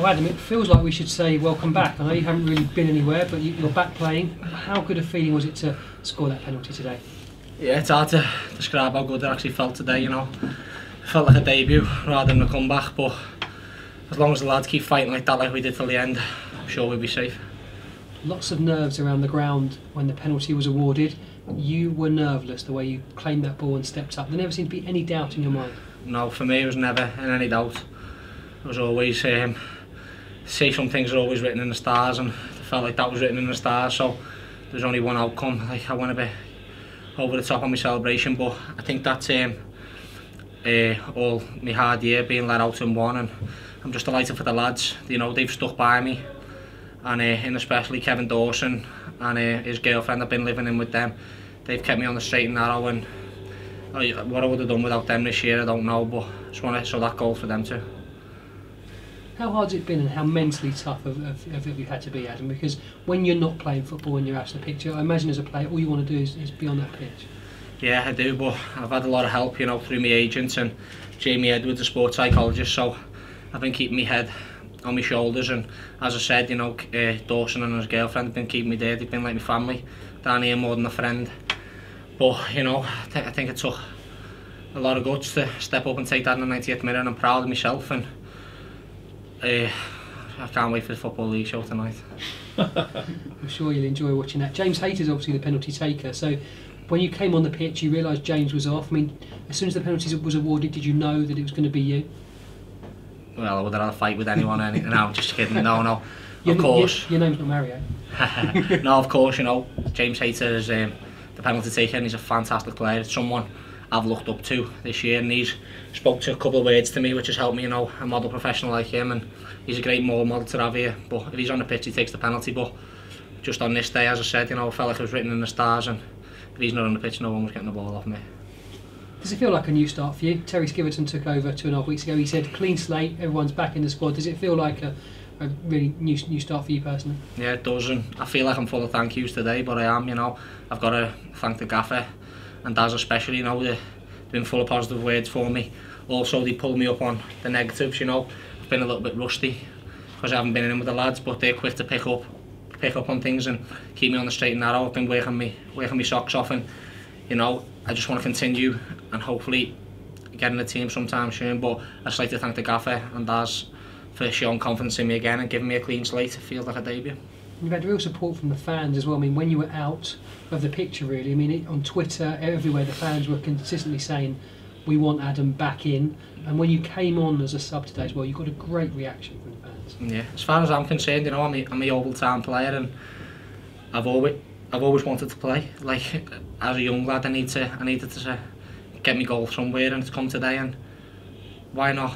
Well, Adam, it feels like we should say welcome back. I know you haven't really been anywhere, but you're back playing. How good a feeling was it to score that penalty today? Yeah, it's hard to describe how good it actually felt today, you know. It felt like a debut rather than a comeback, but as long as the lads keep fighting like that, like we did till the end, I'm sure we'll be safe. Lots of nerves around the ground when the penalty was awarded. You were nerveless the way you claimed that ball and stepped up. There never seemed to be any doubt in your mind. No, for me it was never in any doubt. It was always, say some things are always written in the stars, and I felt like that was written in the stars, so there's only one outcome. Like, I went a bit over the top on my celebration, but I think that's all my hard year being let out in one, and I'm just delighted for the lads. You know, they've stuck by me, and especially Kevin Dawson and his girlfriend. I've been living in with them. They've kept me on the straight and narrow, and what I would have done without them this year I don't know, but I just want to show that goal for them too. How hard's it been, and how mentally tough have you had to be, Adam? Because when you're not playing football and you're out of the picture, I imagine as a player all you want to do is be on that pitch. Yeah, I do, but I've had a lot of help, you know, through my agents and Jamie Edwards, the sports psychologist, so I've been keeping my head on my shoulders, and as I said, you know, Dawson and his girlfriend have been keeping me there. They've been like my family down here, more than a friend. But, you know, I think it took a lot of guts to step up and take that in the 90th minute, and I'm proud of myself, and I can't wait for the Football League show tonight. I'm sure you'll enjoy watching that. James Hayter's obviously the penalty taker, so when you came on the pitch you realised James was off. I mean, as soon as the penalty was awarded, did you know that it was going to be you? Well, I would have had a fight with anyone. No, just kidding. No. Of course. Your name's not Mario. No, of course, you know, James Hayter is the penalty taker, and he's a fantastic player. It's someone I've looked up to this year, and he's spoke to a couple of words to me which has helped me, you know, a model professional like him, and he's a great model to have here. But if he's on the pitch he takes the penalty, but just on this day, as I said, you know, I felt like it was written in the stars, and if he's not on the pitch no one was getting the ball off me. Does it feel like a new start for you? Terry Skiverton took over 2.5 weeks ago. He said clean slate, everyone's back in the squad. Does it feel like a really new start for you personally? Yeah, it does, and I feel like I'm full of thank yous today, but I am, you know. I've got to thank the gaffer and Daz especially, you know. They've been full of positive words for me. Also, they pulled me up on the negatives, you know. I've been a little bit rusty because I haven't been in with the lads, but they're quick to pick up on things and keep me on the straight and narrow. I've been working me socks off, and you know, I just want to continue and hopefully get in the team sometime soon. But I'd just like to thank the gaffer and Daz for showing confidence in me again and giving me a clean slate. It feels like a debut. You've had real support from the fans as well. I mean, when you were out of the picture, really, I mean, on Twitter, everywhere, the fans were consistently saying, we want Adam back in. And when you came on as a sub today as well, you got a great reaction from the fans. Yeah, as far as I'm concerned, you know, I'm a Yeovil Town player, and I've always wanted to play. Like, as a young lad, I needed to get my goal somewhere, and it's come today, and why not?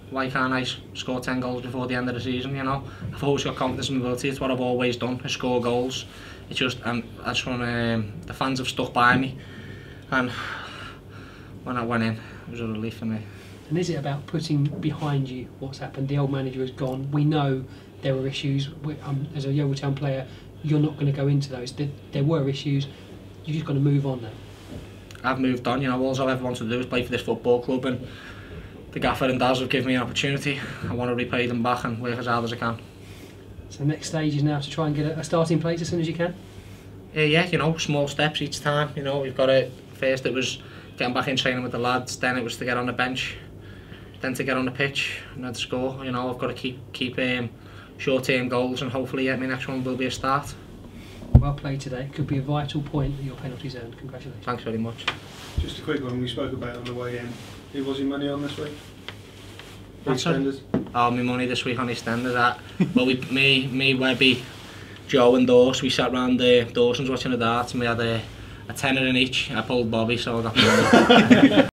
Why can't I score 10 goals before the end of the season, you know? I've always got confidence in my ability. It's what I've always done, I score goals. It's just, I just want the fans have stuck by me, and when I went in, it was a relief for me. And is it about putting behind you what's happened? The old manager has gone. We know there were issues. As a Yeovil Town player, you're not going to go into those. There were issues. You've just got to move on now. I've moved on, you know. All I ever wanted to do was play for this football club, and the gaffer and Daz have given me an opportunity. I want to repay them back and work as hard as I can. So the next stage is now to try and get a starting place as soon as you can? Yeah, you know, small steps each time. You know, we've got it. First it was getting back in training with the lads, then it was to get on the bench, then to get on the pitch and then to score. You know, I've got to keep short-term goals, and hopefully my next one will be a start. Well played today. Could be a vital point that your penalties earned. Congratulations. Thanks very much. Just a quick one, we spoke about it on the way in. Who was your money on this week? EastEnders? Oh, my money this week on EastEnders. Well, me, Webby, Joe and Dawes, we sat round Dawson's watching the darts, and we had a tenner in each. I pulled Bobby, so I got the money.